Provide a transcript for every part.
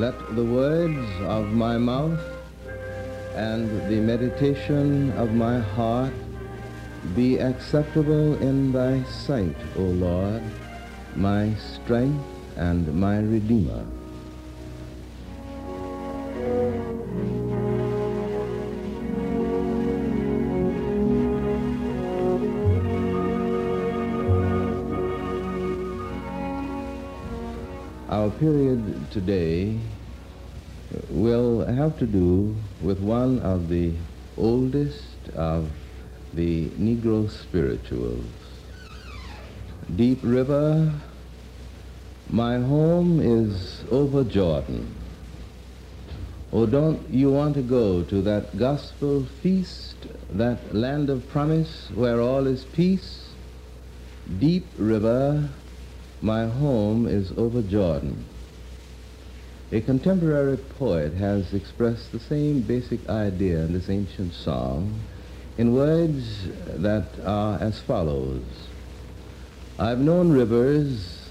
Let the words of my mouth and the meditation of my heart be acceptable in thy sight, O Lord, my strength and my Redeemer. Our period today will have to do with one of the oldest of the Negro Spirituals. Deep River, my home is over Jordan. Oh, don't you want to go to that gospel feast, that land of promise where all is peace? Deep River, my home is over Jordan. A contemporary poet has expressed the same basic idea in this ancient song in words that are as follows. I've known rivers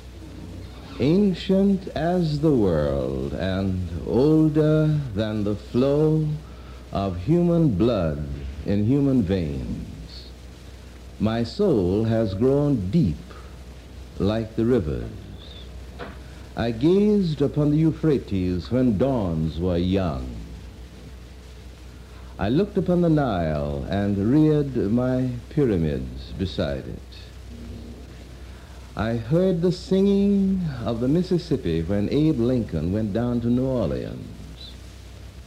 ancient as the world and older than the flow of human blood in human veins. My soul has grown deep like the rivers. I gazed upon the Euphrates when dawns were young. I looked upon the Nile and reared my pyramids beside it. I heard the singing of the Mississippi when Abe Lincoln went down to New Orleans,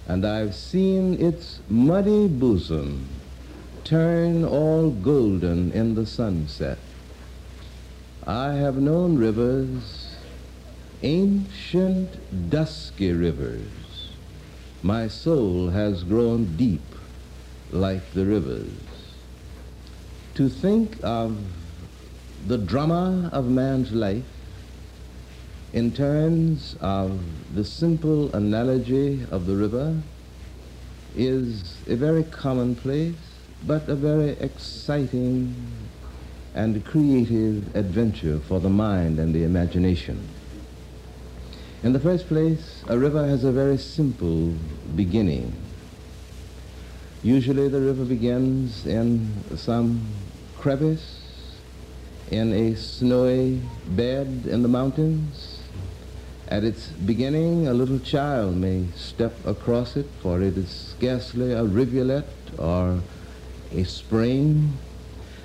and I've seen its muddy bosom turn all golden in the sunset. I have known rivers, ancient, dusky rivers. My soul has grown deep like the rivers. To think of the drama of man's life in terms of the simple analogy of the river is a very commonplace, but a very exciting and creative adventure for the mind and the imagination. In the first place, a river has a very simple beginning. Usually the river begins in some crevice, in a snowy bed in the mountains. At its beginning, a little child may step across it, for it is scarcely a rivulet or a spring.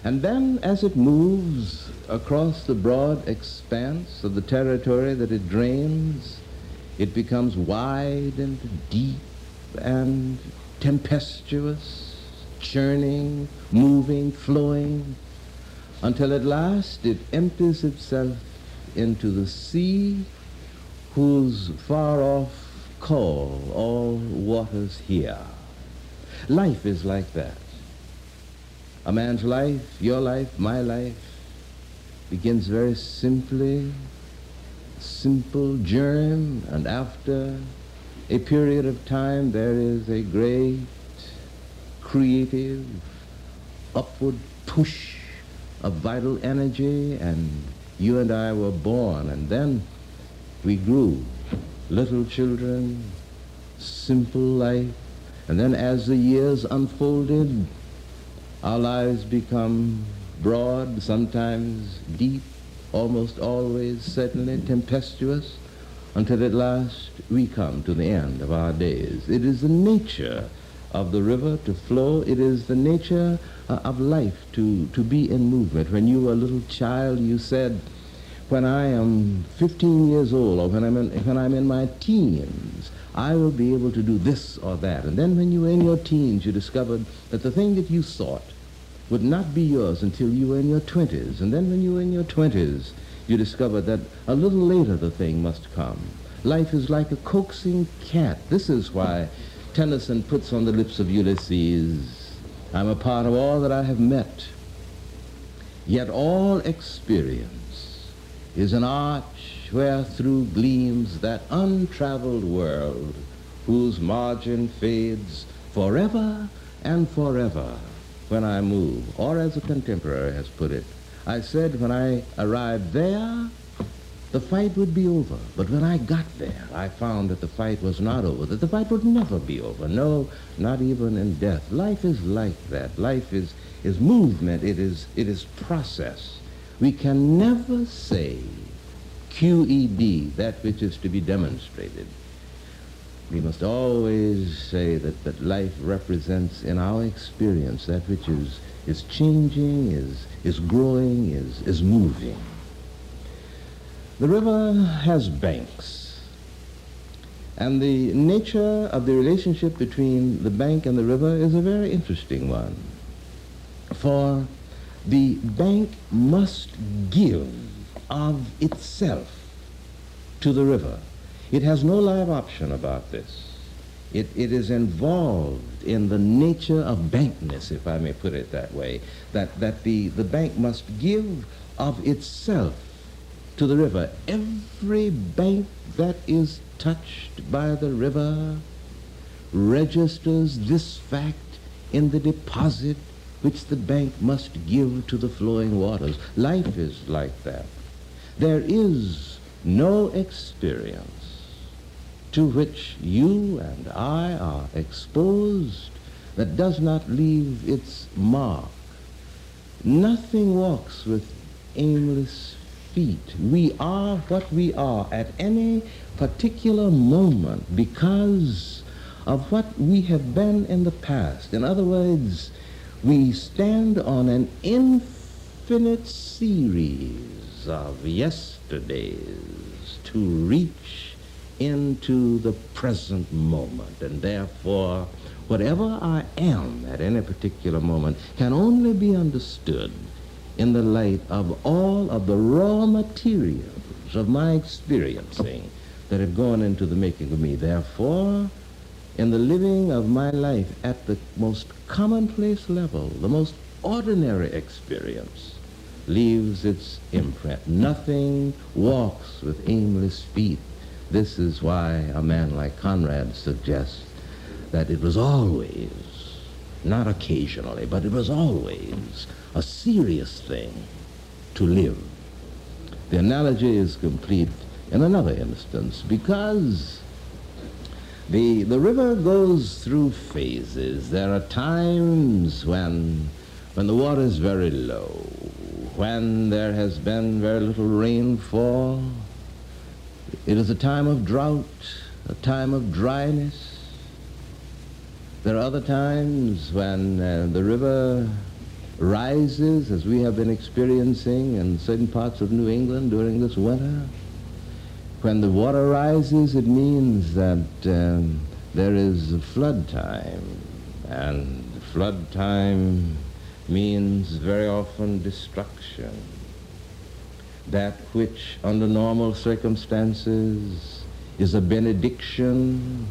And then, as it moves across the broad expanse of the territory that it drains, it becomes wide and deep and tempestuous, churning, moving, flowing, until at last it empties itself into the sea, whose far-off call all waters hear. Life is like that. A man's life, your life, my life, begins very simply, simple germ, and after a period of time there is a great, creative, upward push of vital energy, and you and I were born, and then we grew, little children, simple life, and then as the years unfolded, our lives become broad, sometimes deep, almost always, certainly tempestuous, until at last we come to the end of our days. It is the nature of the river to flow. It is the nature of life to be in movement. When you were a little child, you said, when I am 15 years old, or when I'm in my teens, I will be able to do this or that. And then when you were in your teens, you discovered that the thing that you sought would not be yours until you were in your 20s. And then when you were in your 20s, you discovered that a little later the thing must come. Life is like a coaxing cat. This is why Tennyson puts on the lips of Ulysses, I'm a part of all that I have met, yet all experience is an arch wherethrough gleams that untraveled world whose margin fades forever and forever when I move. Or as a contemporary has put it, I said when I arrived there, the fight would be over. But when I got there, I found that the fight was not over, that the fight would never be over. No, not even in death. Life is like that. Life is movement. It is process. We can never say QED, that which is to be demonstrated. We must always say that life represents in our experience that which is changing, is growing, is moving. The river has banks, and the nature of the relationship between the bank and the river is a very interesting one. For the bank must give of itself to the river. It has no live option about this. It is involved in the nature of bankness, if I may put it that way, that the bank must give of itself to the river. Every bank that is touched by the river registers this fact in the deposit which the bank must give to the flowing waters. Life is like that. There is no experience to which you and I are exposed that does not leave its mark. Nothing walks with aimless feet. We are what we are at any particular moment because of what we have been in the past. In other words, we stand on an infinite series of yesterdays to reach into the present moment, and therefore whatever I am at any particular moment can only be understood in the light of all of the raw materials of my experiencing that have gone into the making of me. Therefore, in the living of my life at the most commonplace level, the most ordinary experience leaves its imprint. Nothing walks with aimless feet. This is why a man like Conrad suggests that it was always, not occasionally, but it was always a serious thing to live. The analogy is complete in another instance, because the river goes through phases. There are times when the water is very low, when there has been very little rainfall. It is a time of drought, a time of dryness. There are other times when the river rises, as we have been experiencing in certain parts of New England during this winter. When the water rises, it means that there is flood time, and flood time means very often destruction. That which under normal circumstances is a benediction,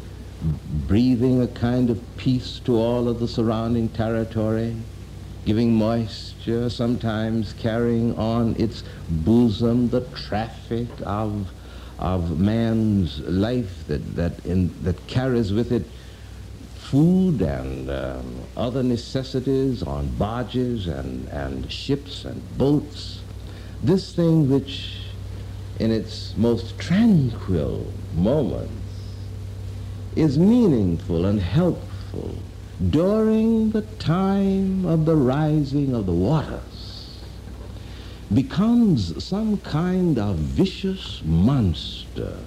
breathing a kind of peace to all of the surrounding territory, giving moisture, sometimes carrying on its bosom the traffic of man's life that carries with it food and other necessities on barges and ships and boats. This thing which in its most tranquil moments is meaningful and helpful during the time of the rising of the waters becomes some kind of vicious monster,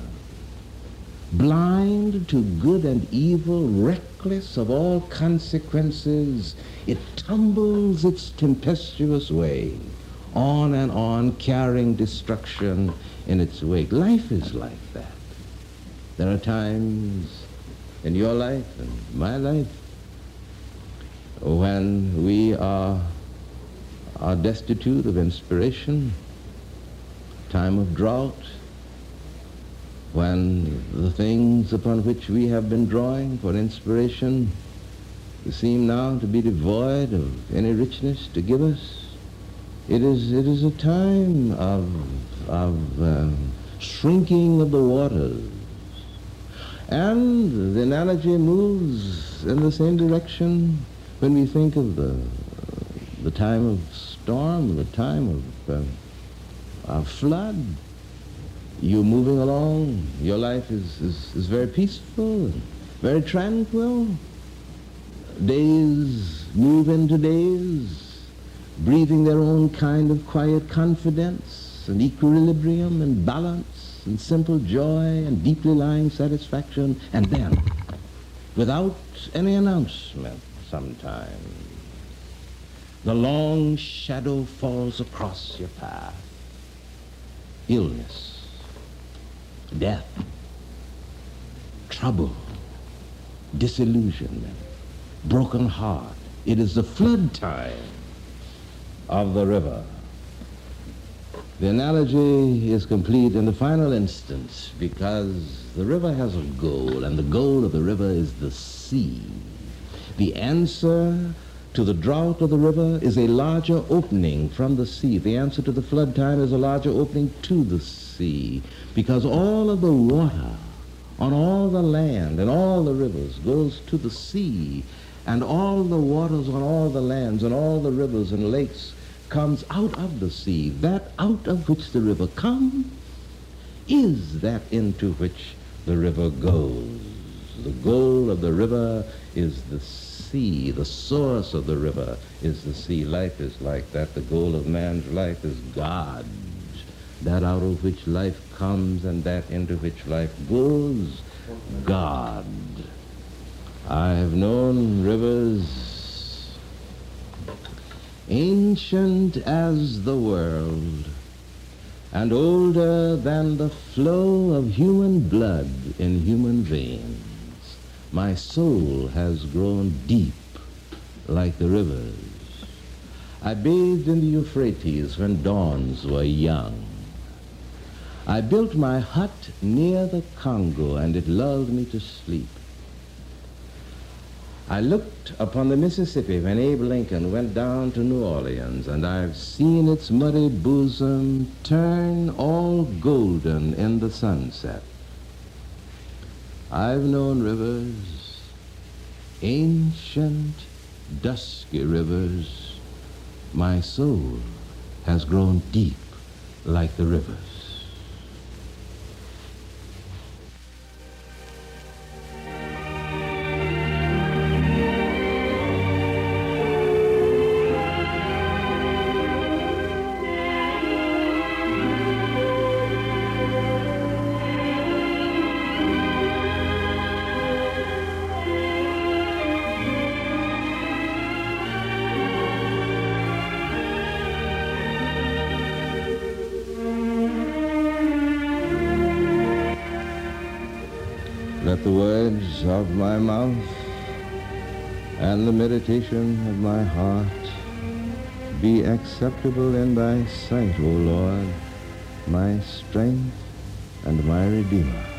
blind to good and evil, reckless of all consequences. It tumbles its tempestuous way on and on, carrying destruction in its wake. Life is like that. There are times in your life and my life when we are destitute of inspiration, time of drought, when the things upon which we have been drawing for inspiration seem now to be devoid of any richness to give us. It is a time of shrinking of the waters. And the analogy moves in the same direction when we think of the time of storm, the time of flood. you're moving along. Your life is very peaceful, very tranquil. Days move into days, breathing their own kind of quiet confidence and equilibrium and balance and simple joy and deeply lying satisfaction. And then, without any announcement sometimes, the long shadow falls across your path. Illness, death, trouble, disillusionment, broken heart. It is the flood time of the river. The analogy is complete in the final instance because the river has a goal, and the goal of the river is the sea. The answer to the drought of the river is a larger opening from the sea. The answer to the flood time is a larger opening to the sea, because all of the water on all the land and all the rivers goes to the sea, and all the waters on all the lands and all the rivers and lakes comes out of the sea. That out of which the river comes is that into which the river goes. The goal of the river is the sea. The source of the river is the sea. Life is like that. The goal of man's life is God. That out of which life comes and that into which life goes, God. I have known rivers ancient as the world and older than the flow of human blood in human veins. My soul has grown deep like the rivers. I bathed in the Euphrates when dawns were young. I built my hut near the Congo, and it lulled me to sleep. I looked upon the Mississippi when Abe Lincoln went down to New Orleans, and I've seen its muddy bosom turn all golden in the sunset. I've known rivers, ancient, dusky rivers. My soul has grown deep like the rivers. Let the words of my mouth and the meditation of my heart be acceptable in thy sight, O Lord, my strength and my Redeemer.